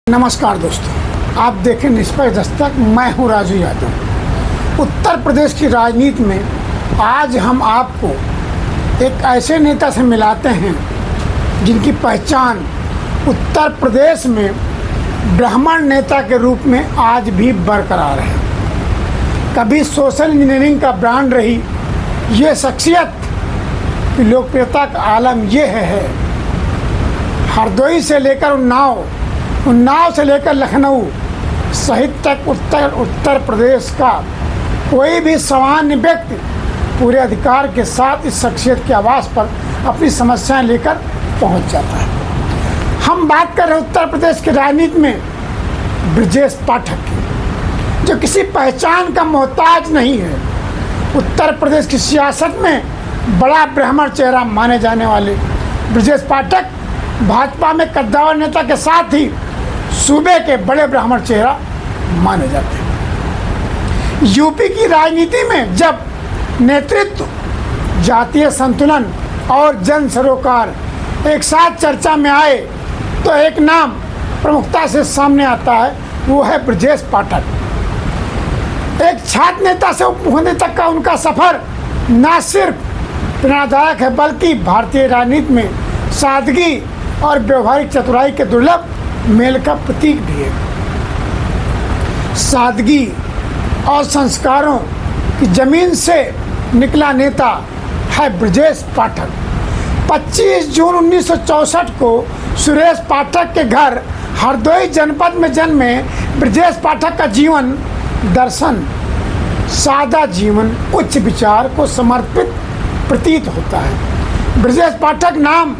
नमस्कार दोस्तों, आप देखें निष्पक्ष दस्तक। मैं हूं राजू यादव। उत्तर प्रदेश की राजनीति में आज हम आपको एक ऐसे नेता से मिलाते हैं जिनकी पहचान उत्तर प्रदेश में ब्राह्मण नेता के रूप में आज भी बरकरार है। कभी सोशल इंजीनियरिंग का ब्रांड रही ये शख्सियत की लोकप्रियता का आलम यह है। हरदोई से लेकर उन्नाव से लेकर लखनऊ सहित तक उत्तर प्रदेश का कोई भी सामान्य व्यक्ति पूरे अधिकार के साथ इस शख्सियत के आवास पर अपनी समस्याएं लेकर पहुंच जाता है। हम बात कर रहे हैं उत्तर प्रदेश की राजनीति में ब्रजेश पाठक की, जो किसी पहचान का मोहताज नहीं है। उत्तर प्रदेश की सियासत में बड़ा ब्राह्मण चेहरा माने जाने वाले ब्रजेश पाठक भाजपा में कद्दावर नेता के साथ ही सूबे के बड़े ब्राह्मण चेहरा माने जाते हैं। यूपी की राजनीति में जब नेतृत्व, जातीय संतुलन और जन सरोकार एक साथ चर्चा में आए तो एक नाम प्रमुखता से सामने आता है, वो है ब्रजेश पाठक। एक छात्र नेता से उप मुख्यमंत्री तक का उनका सफर न सिर्फ प्रेरणादायक है बल्कि भारतीय राजनीति में सादगी और व्यवहारिक चतुराई के दुर्लभ मेल का प्रतीक भी है। सादगी और संस्कारों की जमीन से निकला नेता है ब्रजेश पाठक। 25 जून 1964 को सुरेश पाठक के घर हरदोई जनपद में जन्मे ब्रजेश पाठक का जीवन दर्शन सादा जीवन, उच्च विचार को समर्पित प्रतीत होता है। ब्रजेश पाठक नाम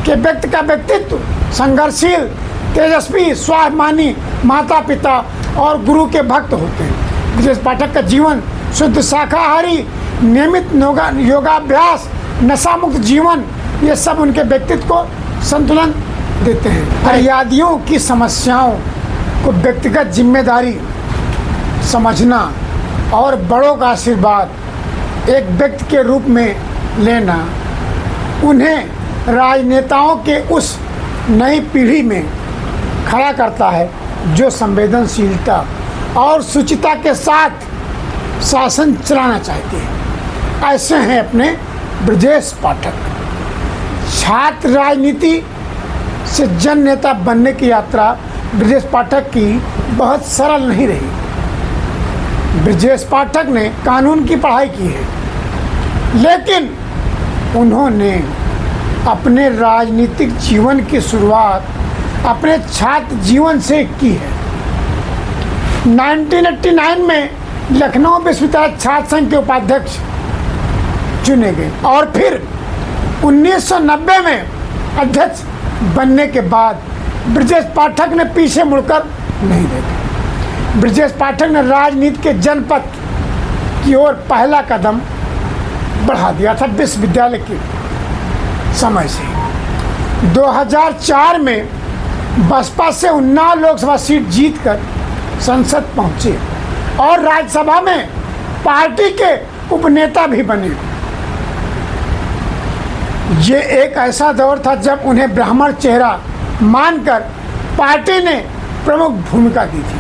के व्यक्ति का व्यक्तित्व संघर्षशील, तेजस्वी, स्वाभिमानी, माता पिता और गुरु के भक्त होते हैं। ब्रजेश पाठक का जीवन शुद्ध शाकाहारी, नियमित योगाभ्यास, नशा मुक्त जीवन, ये सब उनके व्यक्तित्व को संतुलन देते हैं। फरियादियों की समस्याओं को व्यक्तिगत जिम्मेदारी समझना और बड़ों का आशीर्वाद एक व्यक्ति के रूप में लेना उन्हें राजनेताओं के उस नई पीढ़ी में खड़ा करता है जो संवेदनशीलता और शुचिता के साथ शासन चलाना चाहते हैं। ऐसे हैं अपने ब्रजेश पाठक। छात्र राजनीति से जन नेता बनने की यात्रा ब्रजेश पाठक की बहुत सरल नहीं रही। ब्रजेश पाठक ने कानून की पढ़ाई की है, लेकिन उन्होंने अपने राजनीतिक जीवन की शुरुआत अपने छात्र जीवन से की है। 1989 में लखनऊ विश्वविद्यालय छात्र संघ के उपाध्यक्ष चुने गए और फिर 1990 में अध्यक्ष बनने के बाद ब्रजेश पाठक ने पीछे मुड़कर नहीं देखा। ब्रजेश पाठक ने राजनीति के जनपथ की ओर पहला कदम बढ़ा दिया था विश्वविद्यालय के समय से। 2004 में बसपा से उन्नाव लोकसभा सीट जीतकर संसद पहुंचे और राज्यसभा में पार्टी के उपनेता भी बने। ये एक ऐसा दौर था जब उन्हें ब्राह्मण चेहरा मानकर पार्टी ने प्रमुख भूमिका दी थी।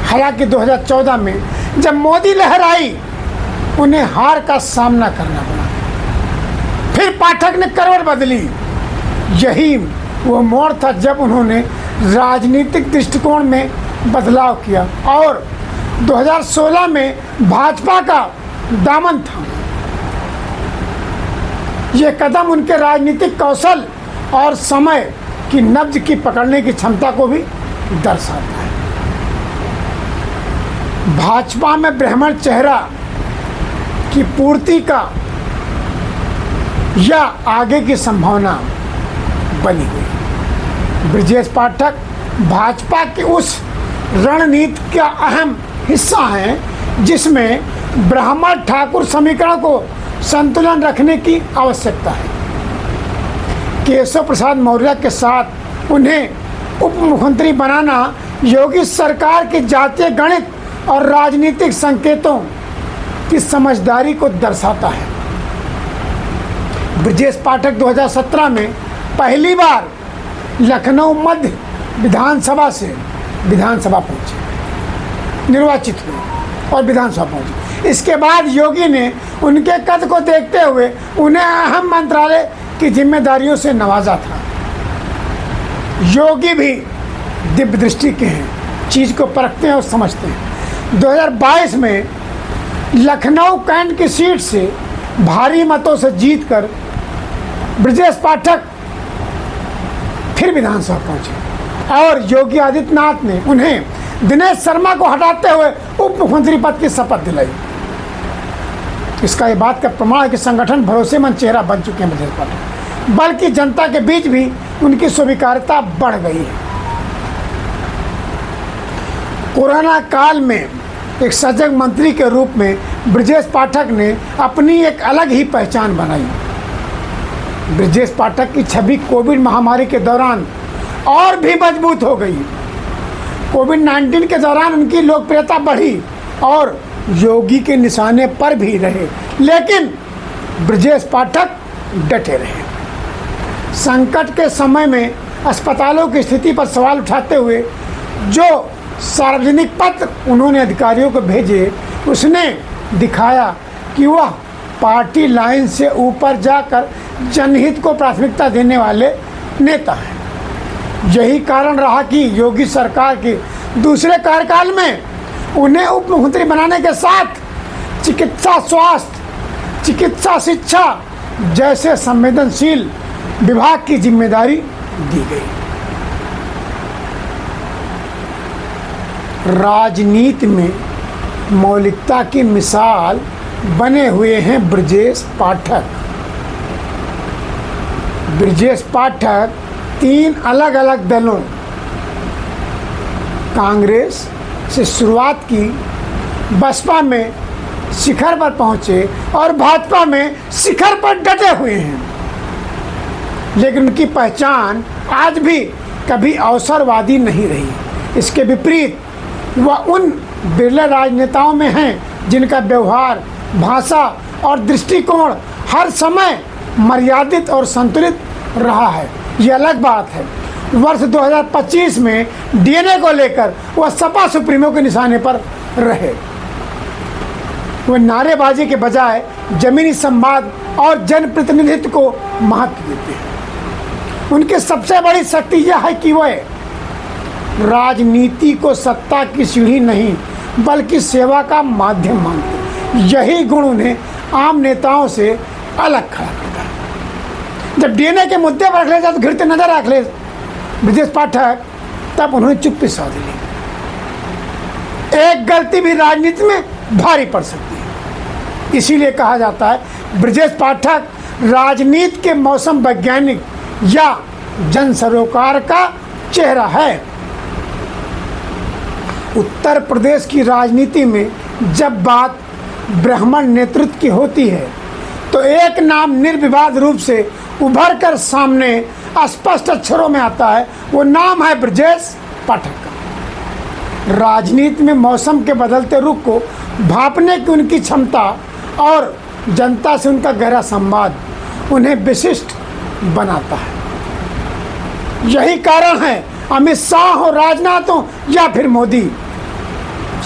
हालांकि 2014 में जब मोदी लहर आई उन्हें हार का सामना करना पड़ा। फिर पाठक ने करवट बदली। यही वो मोड़ था जब उन्होंने राजनीतिक दृष्टिकोण में बदलाव किया और 2016 में भाजपा का दामन थामा। ये कदम उनके राजनीतिक कौशल और समय की नब्ज की पकड़ने की क्षमता को भी दर्शाता है। भाजपा में ब्राह्मण चेहरा की पूर्ति का या आगे की संभावना बनी हुई। ब्रजेश पाठक भाजपा की उस रणनीति का अहम हिस्सा हैं जिसमें ब्राह्मण ठाकुर समीकरण को संतुलन रखने की आवश्यकता है। केशव प्रसाद मौर्य के साथ उन्हें उप मुख्यमंत्री बनाना योगी सरकार की जातीय गणित और राजनीतिक संकेतों की समझदारी को दर्शाता है। ब्रजेश पाठक 2017 में पहली बार लखनऊ मध्य विधानसभा से विधानसभा पहुंचे, निर्वाचित हुए और विधानसभा पहुंचे। इसके बाद योगी ने उनके कद को देखते हुए उन्हें अहम मंत्रालय की जिम्मेदारियों से नवाजा था। योगी भी दिव्य दृष्टि के हैं, चीज़ को परखते हैं और समझते हैं। 2022 में लखनऊ कैंट की सीट से भारी मतों से जीतकर ब्रजेश पाठक फिर विधानसभा पहुंचे और योगी आदित्यनाथ ने उन्हें दिनेश शर्मा को हटाते हुए उप मुख्यमंत्री पद की शपथ दिलाई। इसका ये बात का प्रमाण है कि संगठन भरोसेमंद चेहरा बन चुके हैं ब्रजेश पाठक, बल्कि जनता के बीच भी उनकी स्वीकार्यता बढ़ गई है। कोरोना काल में एक सजग मंत्री के रूप में ब्रजेश पाठक ने अपनी एक अलग ही पहचान बनाई। ब्रजेश पाठक की छवि कोविड महामारी के दौरान और भी मजबूत हो गई। कोविड-19 के दौरान उनकी लोकप्रियता बढ़ी और योगी के निशाने पर भी रहे, लेकिन ब्रजेश पाठक डटे रहे। संकट के समय में अस्पतालों की स्थिति पर सवाल उठाते हुए जो सार्वजनिक पत्र उन्होंने अधिकारियों को भेजे, उसने दिखाया कि वह पार्टी लाइन से ऊपर जाकर जनहित को प्राथमिकता देने वाले नेता हैं। यही कारण रहा कि योगी सरकार के दूसरे कार्यकाल में उन्हें उप मुख्यमंत्री बनाने के साथ चिकित्सा स्वास्थ्य, चिकित्सा शिक्षा जैसे संवेदनशील विभाग की जिम्मेदारी दी गई। राजनीति में मौलिकता की मिसाल बने हुए हैं ब्रजेश पाठक। ब्रजेश पाठक 3 अलग अलग दलों कांग्रेस से शुरुआत की, बसपा में शिखर पर पहुंचे और भाजपा में शिखर पर डटे हुए हैं। लेकिन उनकी पहचान आज भी कभी अवसरवादी नहीं रही। इसके विपरीत वह उन बिरले राजनेताओं में हैं जिनका व्यवहार, भाषा और दृष्टिकोण हर समय मर्यादित और संतुलित रहा है। ये अलग बात है। वर्ष 2025 में डीएनए को लेकर वह सपा सुप्रीमो के निशाने पर रहे। वह नारेबाजी के बजाय जमीनी संवाद और जनप्रतिनिधित्व को महत्व देते हैं। उनकी सबसे बड़ी शक्ति यह है कि वह राजनीति को सत्ता की सीढ़ी नहीं बल्कि सेवा का माध्यम मानते हैं। यही गुण उन्हें आम नेताओं से अलग खड़ा करता है। जब डीएनए के मुद्दे पर रख ले तो घिरते नजर रख ले ब्रजेश पाठक, तब उन्होंने चुप्पी साध ली। एक गलती भी राजनीति में भारी पड़ सकती है। इसीलिए कहा जाता है ब्रजेश पाठक राजनीति के मौसम वैज्ञानिक या जन सरोकार का चेहरा है। उत्तर प्रदेश की राजनीति में जब बात ब्राह्मण नेतृत्व की होती है तो एक नाम निर्विवाद रूप से उभर कर सामने स्पष्ट अक्षरों में आता है। वो नाम है ब्रजेश पाठक का। राजनीति में मौसम के बदलते रुख को भांपने की उनकी क्षमता और जनता से उनका गहरा संवाद उन्हें विशिष्ट बनाता है। यही कारण है अमित शाह हो, राजनाथ हो या फिर मोदी,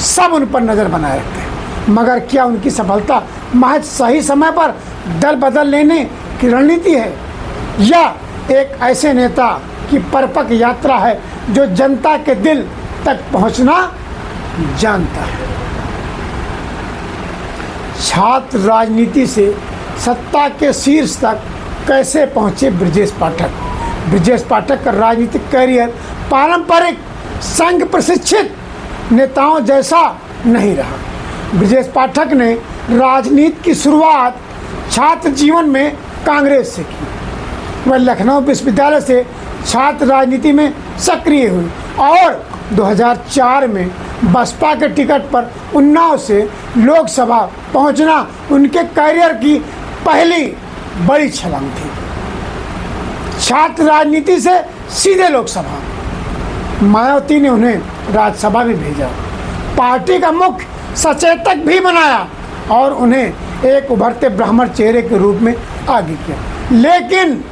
सब उन पर नज़र बनाए रखते हैं। मगर क्या उनकी सफलता महज सही समय पर दल बदल लेने की रणनीति है या एक ऐसे नेता की परिपक्व यात्रा है जो जनता के दिल तक पहुंचना जानता है? छात्र राजनीति से सत्ता के शीर्ष तक कैसे पहुंचे ब्रजेश पाठक? ब्रजेश पाठक का राजनीतिक करियर पारंपरिक संघ प्रशिक्षित नेताओं जैसा नहीं रहा। ब्रजेश पाठक ने राजनीति की शुरुआत छात्र जीवन में कांग्रेस से की। वह लखनऊ विश्वविद्यालय से छात्र राजनीति में सक्रिय हुई और 2004 में बसपा के टिकट पर उन्नाव से लोकसभा पहुंचना उनके करियर की पहली बड़ी छलांग थी। छात्र राजनीति से सीधे लोकसभा, मायावती ने उन्हें राज्यसभा में भेजा, पार्टी का मुख्य सचेतक भी बनाया और उन्हें एक उभरते ब्राह्मण चेहरे के रूप में आगे किया। लेकिन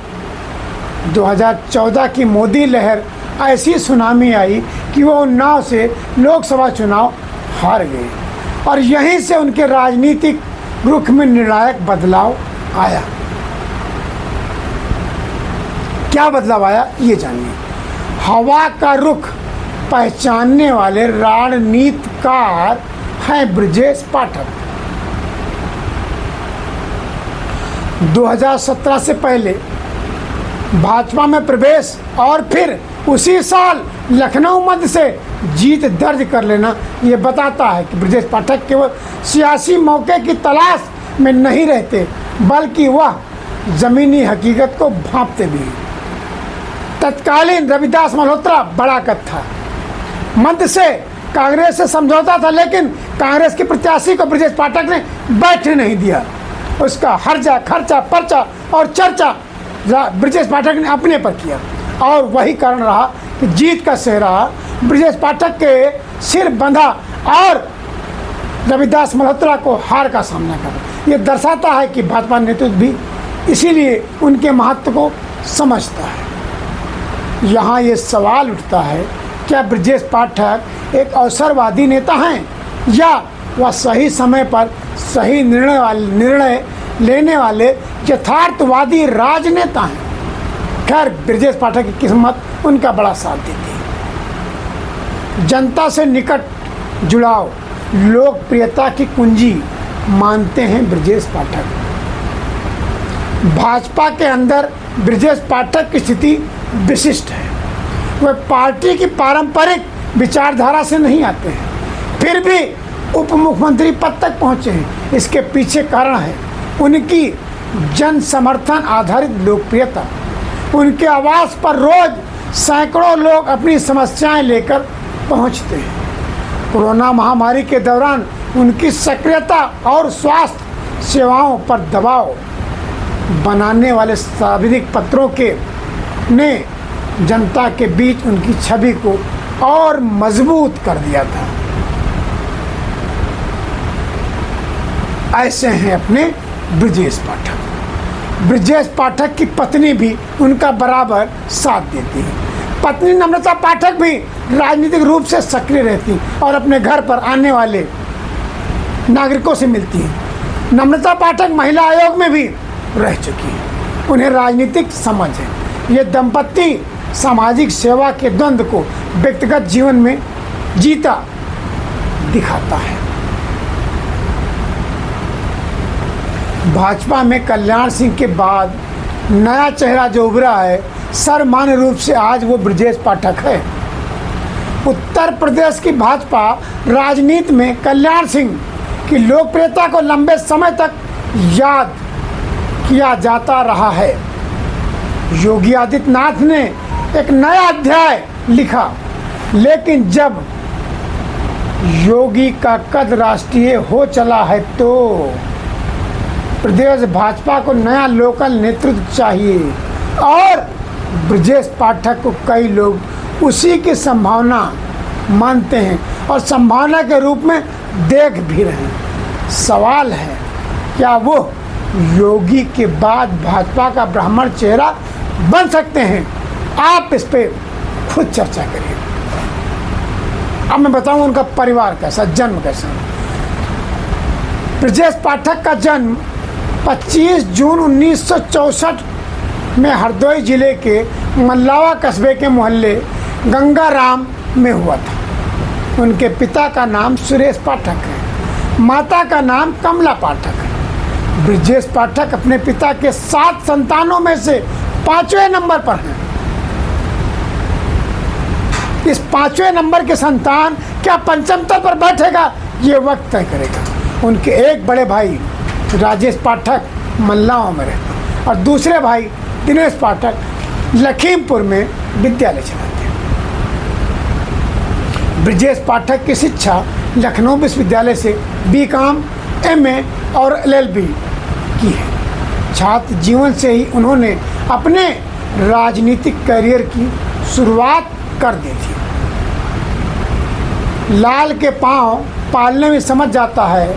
2014 की मोदी लहर ऐसी सुनामी आई कि वो उन्नाव से लोकसभा चुनाव हार गए और यहीं से उनके राजनीतिक रुख में निर्णायक बदलाव आया। क्या बदलाव आया ये जानिए। हवा का रुख पहचानने वाले रणनीतिकार हैं ब्रजेश पाठक। 2017 से पहले भाजपा में प्रवेश और फिर उसी साल लखनऊ मध्य से जीत दर्ज कर लेना ये बताता है कि ब्रजेश पाठक केवल सियासी मौके की तलाश में नहीं रहते बल्कि वह ज़मीनी हकीकत को भांपते भी हैं। तत्कालीन रविदास मल्होत्रा बड़ा कद था, मध्य से कांग्रेस से समझौता था, लेकिन कांग्रेस के प्रत्याशी को ब्रजेश पाठक ने बैठने नहीं दिया। उसका हर्जा खर्चा पर्चा और चर्चा ब्रजेश पाठक ने अपने पर किया और वही कारण रहा कि जीत का सेहरा ब्रजेश पाठक के सिर बंधा और रविदास मल्होत्रा को हार का सामना करना। ये दर्शाता है कि भाजपा नेतृत्व भी इसीलिए उनके महत्व को समझता है। यहाँ ये सवाल उठता है, क्या ब्रजेश पाठक एक अवसरवादी नेता हैं या वह सही समय पर सही निर्णय लेने वाले यथार्थवादी राजनेता हैं? खैर, ब्रजेश पाठक की किस्मत उनका बड़ा साथ देती है। जनता से निकट जुड़ाव लोकप्रियता की कुंजी मानते हैं ब्रजेश पाठक। भाजपा के अंदर ब्रजेश पाठक की स्थिति विशिष्ट है। वे पार्टी की पारंपरिक विचारधारा से नहीं आते हैं, फिर भी उप मुख्यमंत्री पद तक पहुंचे हैं। इसके पीछे कारण है उनकी जन समर्थन आधारित लोकप्रियता। उनके आवास पर रोज सैकड़ों लोग अपनी समस्याएं लेकर पहुंचते हैं। कोरोना महामारी के दौरान उनकी सक्रियता और स्वास्थ्य सेवाओं पर दबाव बनाने वाले सार्वजनिक पत्रों के ने जनता के बीच उनकी छवि को और मजबूत कर दिया था। ऐसे हैं अपने ब्रजेश पाठक। ब्रजेश पाठक की पत्नी भी उनका बराबर साथ देती है। पत्नी नम्रता पाठक भी राजनीतिक रूप से सक्रिय रहती और अपने घर पर आने वाले नागरिकों से मिलती है। नम्रता पाठक महिला आयोग में भी रह चुकी है, उन्हें राजनीतिक समझ है। ये दंपत्ति सामाजिक सेवा के द्वंद्व को व्यक्तिगत जीवन में जीता दिखाता है। भाजपा में कल्याण सिंह के बाद नया चेहरा जो उभरा है, सर्वमान्य रूप से आज वो ब्रजेश पाठक है। उत्तर प्रदेश की भाजपा राजनीति में कल्याण सिंह की लोकप्रियता को लंबे समय तक याद किया जाता रहा है। योगी आदित्यनाथ ने एक नया अध्याय लिखा, लेकिन जब योगी का कद राष्ट्रीय हो चला है तो प्रदेश भाजपा को नया लोकल नेतृत्व चाहिए और ब्रजेश पाठक को कई लोग उसी की संभावना मानते हैं और संभावना के रूप में देख भी रहे हैं। सवाल है, क्या वो योगी के बाद भाजपा का ब्राह्मण चेहरा बन सकते हैं? आप इस पे खुद चर्चा करिए। अब मैं बताऊं उनका परिवार कैसा, जन्म कैसा। ब्रजेश पाठक का जन्म 25 जून 1964 में हरदोई जिले के मल्लावा कस्बे के मोहल्ले गंगाराम में हुआ था। उनके पिता का नाम सुरेश पाठक है, माता का नाम कमला पाठक है। ब्रजेश पाठक अपने पिता के 7 संतानों में से 5वें नंबर पर हैं। इस 5वें नंबर के संतान क्या पंचम तक पर बैठेगा, ये वक्त तय करेगा। उनके एक बड़े भाई राजेश पाठक मल्लावा में रहते और दूसरे भाई दिनेश पाठक लखीमपुर में विद्यालय चलाते हैं। ब्रजेश पाठक की शिक्षा लखनऊ विश्वविद्यालय से B.Com, MA और LLB की है। छात्र जीवन से ही उन्होंने अपने राजनीतिक करियर की शुरुआत कर दी थी। लाल के पांव पालने में समझ जाता है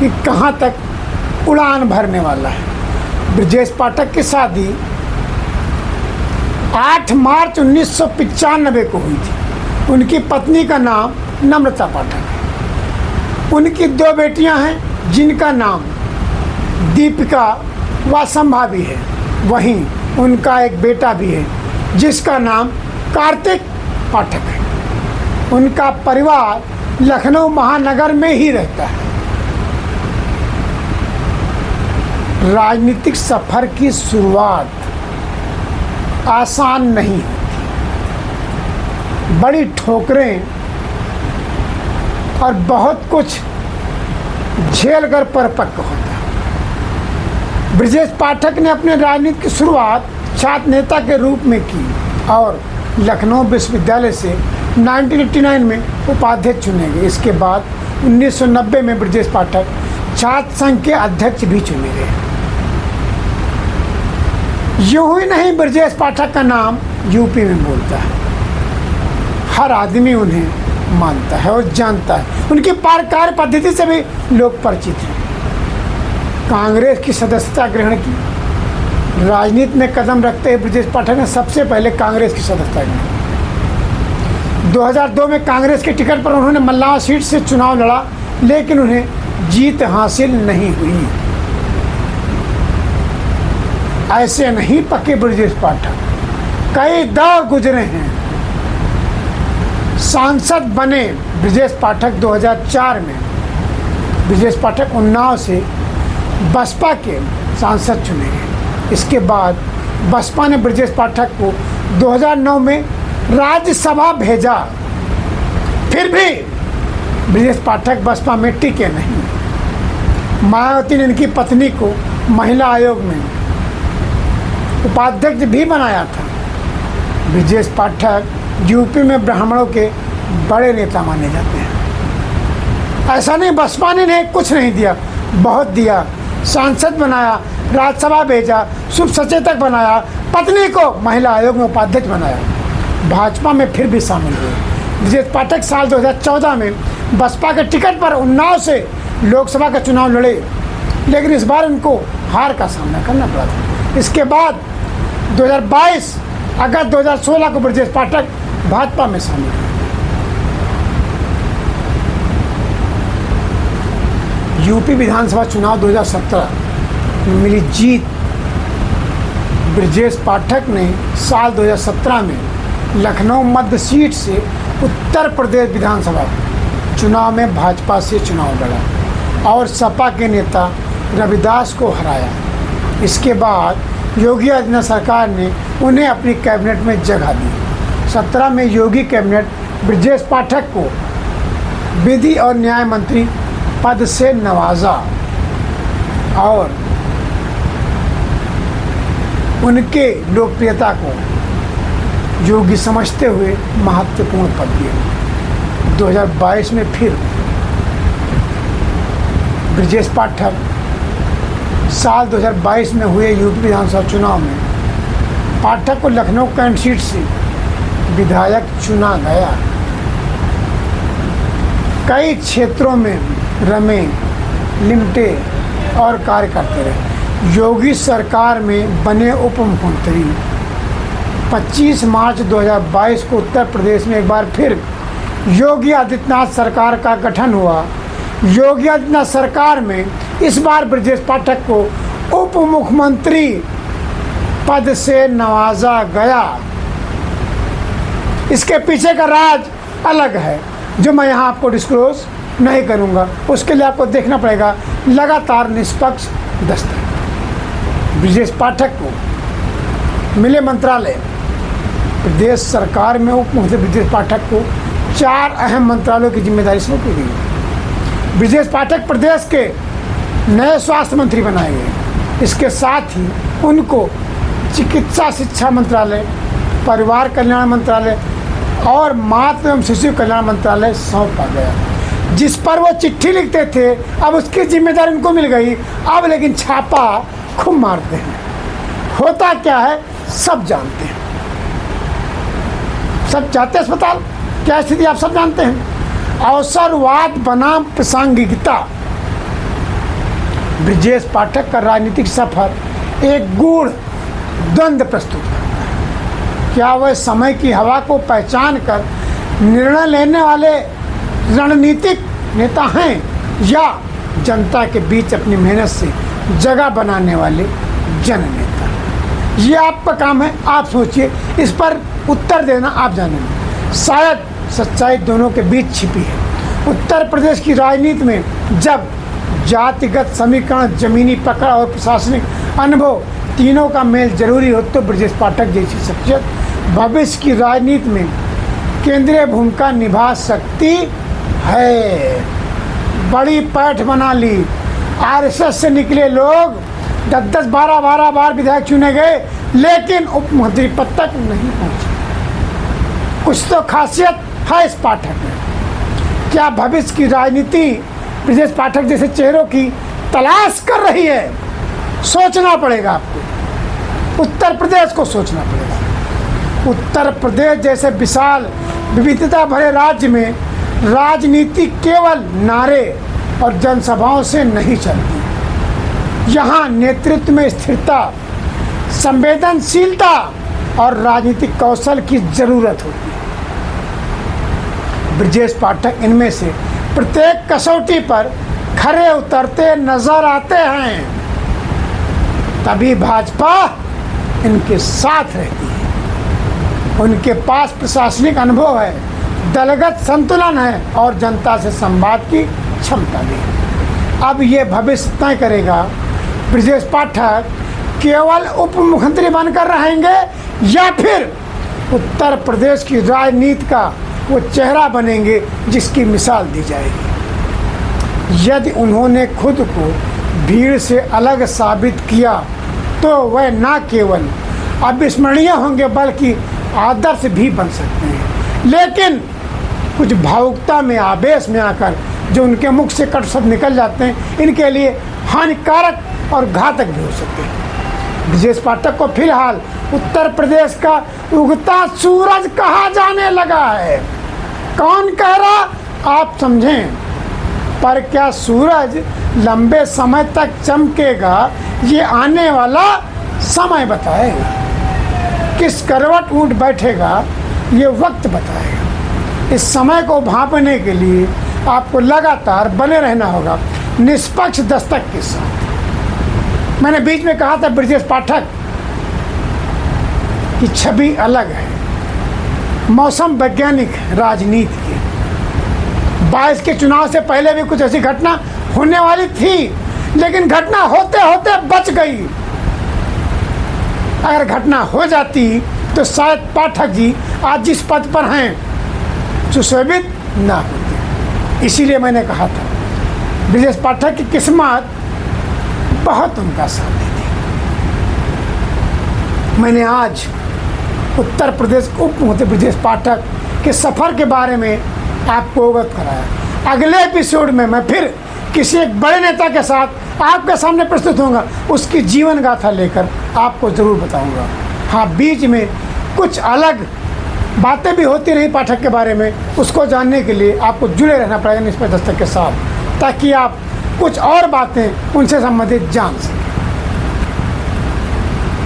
कि कहां तक उड़ान भरने वाला है। ब्रजेश पाठक की शादी 8 मार्च 1995 को हुई थी। उनकी पत्नी का नाम नम्रता पाठक है। उनकी 2 बेटियां हैं जिनका नाम दीपिका व संभावी है। वहीं उनका एक बेटा भी है जिसका नाम कार्तिक पाठक है। उनका परिवार लखनऊ महानगर में ही रहता है। राजनीतिक सफर की शुरुआत आसान नहीं होती। बड़ी ठोकरें और बहुत कुछ झेल कर परिपक्व होता है। ब्रजेश पाठक ने अपने राजनीति की शुरुआत छात्र नेता के रूप में की और लखनऊ विश्वविद्यालय से 1989 में उपाध्यक्ष चुने गए। इसके बाद 1990 में ब्रजेश पाठक छात्र संघ के अध्यक्ष भी चुने गए। यूं ही नहीं, ब्रजेश पाठक का नाम यूपी में बोलता है। हर आदमी उन्हें मानता है और जानता है। उनकी कार्य पद्धति से भी लोग परिचित हैं। कांग्रेस की सदस्यता ग्रहण की। राजनीति में कदम रखते हुए ब्रजेश पाठक ने सबसे पहले कांग्रेस की सदस्यता ग्रहण की। 2002 में कांग्रेस के टिकट पर उन्होंने मल्लावा सीट से चुनाव लड़ा, लेकिन उन्हें जीत हासिल नहीं हुई। ऐसे नहीं पके ब्रजेश पाठक, कई दौर गुजरे हैं। सांसद बने ब्रजेश पाठक 2004 में। ब्रजेश पाठक उन्नाव से बसपा के सांसद चुने गए। इसके बाद बसपा ने ब्रजेश पाठक को 2009 में राज्यसभा भेजा। फिर भी ब्रजेश पाठक बसपा में टिके नहीं। मायावती ने इनकी पत्नी को महिला आयोग में उपाध्यक्ष भी बनाया था। ब्रजेश पाठक यूपी में ब्राह्मणों के बड़े नेता माने जाते हैं। ऐसा नहीं बसपा ने इन्हें कुछ नहीं दिया, बहुत दिया। सांसद बनाया, राज्यसभा भेजा, शुभ सचेतक बनाया, पत्नी को महिला आयोग में उपाध्यक्ष बनाया। भाजपा में फिर भी शामिल हुए। ब्रजेश पाठक साल 2014 में बसपा के टिकट पर उन्नाव से लोकसभा का चुनाव लड़े, लेकिन इस बार उनको हार का सामना करना पड़ा था। इसके बाद 2022 अगस्त 2016 को ब्रजेश पाठक भाजपा में शामिल हुए। यूपी विधानसभा चुनाव 2017 में मिली जीत। ब्रजेश पाठक ने साल 2017 में लखनऊ मध्य सीट से उत्तर प्रदेश विधानसभा चुनाव में भाजपा से चुनाव लड़ा और सपा के नेता रविदास को हराया। इसके बाद योगी आदित्यनाथ सरकार ने उन्हें अपनी कैबिनेट में जगह दी। 17 में योगी कैबिनेट ब्रजेश पाठक को विधि और न्याय मंत्री पद से नवाजा और उनके लोकप्रियता को योगी समझते हुए महत्वपूर्ण पद दिए। 2022 में फिर ब्रजेश पाठक साल 2022 में हुए यूपी विधानसभा चुनाव में पाठक को लखनऊ कैंट सीट से विधायक चुना गया। कई क्षेत्रों में रमे, लिमटे और कार्य करते रहे। योगी सरकार में बने उप मुख्यमंत्री। 25 मार्च 2022 को उत्तर प्रदेश में एक बार फिर योगी आदित्यनाथ सरकार का गठन हुआ। योगी आदित्यनाथ सरकार में इस बार ब्रजेश पाठक को उप मुख्यमंत्री पद से नवाजा गया। इसके पीछे का राज अलग है जो मैं यहाँ आपको डिस्क्लोज नहीं करूँगा। उसके लिए आपको देखना पड़ेगा लगातार निष्पक्ष दस्तक। ब्रजेश पाठक को मिले मंत्रालय। प्रदेश सरकार में उप मुख्यमंत्री ब्रजेश पाठक को 4 अहम मंत्रालयों की जिम्मेदारी सौंपी गई। ब्रजेश पाठक प्रदेश के नए स्वास्थ्य मंत्री बनाए गए। इसके साथ ही उनको चिकित्सा शिक्षा मंत्रालय, परिवार कल्याण मंत्रालय और मातृ एवं शिशु कल्याण मंत्रालय सौंपा गया। जिस पर वो चिट्ठी लिखते थे अब उसकी जिम्मेदारी उनको मिल गई। अब लेकिन छापा खूब मारते हैं। होता क्या है सब जानते हैं। सब जाते अस्पताल, क्या स्थिति आप सब जानते हैं। अवसरवाद बनाम प्रासंगिकता। ब्रजेश पाठक का राजनीतिक सफर एक गूढ़ द्वंद्व प्रस्तुत करता है। क्या वह समय की हवा को पहचान कर निर्णय लेने वाले रणनीतिक नेता हैं या जनता के बीच अपनी मेहनत से जगह बनाने वाले जननेता? ये आपका काम है, आप सोचिए, इस पर उत्तर देना आप जानेंगे। शायद सच्चाई दोनों के बीच छिपी है। उत्तर प्रदेश की राजनीति में जब जातिगत समीकरण, जमीनी पकड़ और प्रशासनिक अनुभव तीनों का मेल जरूरी हो तो ब्रजेश पाठक जैसी शख्सियत भविष्य की राजनीति में केंद्रीय भूमिका निभा सकती है। बड़ी पैठ बना ली। आरएसएस से निकले लोग 10-10, 12-12 बार विधायक चुने गए, लेकिन उप मंत्री पद तक नहीं पहुंचे। कुछ तो खासियत है इस पाठक में। क्या भविष्य की राजनीति ब्रजेश पाठक जैसे चेहरों की तलाश कर रही है? सोचना पड़ेगा आपको, उत्तर प्रदेश को सोचना पड़ेगा। उत्तर प्रदेश जैसे विशाल विविधता भरे राज्य में राजनीति केवल नारे और जनसभाओं से नहीं चलती। यहाँ नेतृत्व में स्थिरता, संवेदनशीलता और राजनीतिक कौशल की जरूरत होती है। ब्रजेश पाठक इनमें से प्रत्येक कसौटी पर खरे उतरते नजर आते हैं, तभी भाजपा इनके साथ रहती है। उनके पास प्रशासनिक अनुभव है, दलगत संतुलन है और जनता से संवाद की क्षमता भी है। अब ये भविष्य तय करेगा ब्रजेश पाठक केवल उप मुख्यमंत्री बनकर रहेंगे या फिर उत्तर प्रदेश की राजनीति का वो चेहरा बनेंगे जिसकी मिसाल दी जाएगी। यदि उन्होंने खुद को भीड़ से अलग साबित किया तो वह न केवल अविस्मरणीय होंगे बल्कि आदर्श भी बन सकते हैं। लेकिन कुछ भावुकता में, आवेश में आकर जो उनके मुख से कट शब्द निकल जाते हैं, इनके लिए हानिकारक और घातक भी हो सकते हैं। ब्रजेश पाठक को फिलहाल उत्तर प्रदेश का उगता सूरज कहा जाने लगा है। कौन कह रहा, आप समझें, पर क्या सूरज लंबे समय तक चमकेगा, ये आने वाला समय बताएगा। किस करवट ऊँट बैठेगा, ये वक्त बताएगा। इस समय को भांपने के लिए आपको लगातार बने रहना होगा निष्पक्ष दस्तक के साथ। मैंने बीच में कहा था ब्रजेश पाठक की छवि अलग है, मौसम वैज्ञानिक राजनीति की। 22 के चुनाव से पहले भी कुछ ऐसी घटना होने वाली थी, लेकिन घटना होते होते बच गई। अगर घटना हो जाती तो शायद पाठक जी आज जिस पद पर हैं सुशोभित ना होते। इसीलिए मैंने कहा था ब्रजेश पाठक की किस्मत बहुत उनका साथ देती। मैंने आज उत्तर प्रदेश उप मुख्यमंत्री ब्रजेश पाठक के सफ़र के बारे में आपको अवगत कराया। अगले एपिसोड में मैं फिर किसी एक बड़े नेता के साथ आपके सामने प्रस्तुत होऊंगा, उसकी जीवन गाथा लेकर आपको ज़रूर बताऊंगा। हाँ, बीच में कुछ अलग बातें भी होती रही पाठक के बारे में, उसको जानने के लिए आपको जुड़े रहना पड़ेगा निष्पक्ष दस्तक के साथ, ताकि आप कुछ और बातें उनसे संबंधित जान सकें।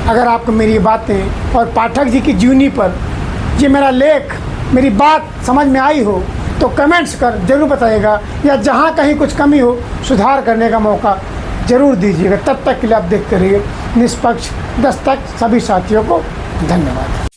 अगर आपको मेरी बातें और पाठक जी की जीवनी पर ये मेरा लेख, मेरी बात समझ में आई हो तो कमेंट्स कर जरूर बताइएगा, या जहाँ कहीं कुछ कमी हो सुधार करने का मौका ज़रूर दीजिएगा। तब तक के लिए आप देखते रहिए निष्पक्ष दस्तक। सभी साथियों को धन्यवाद।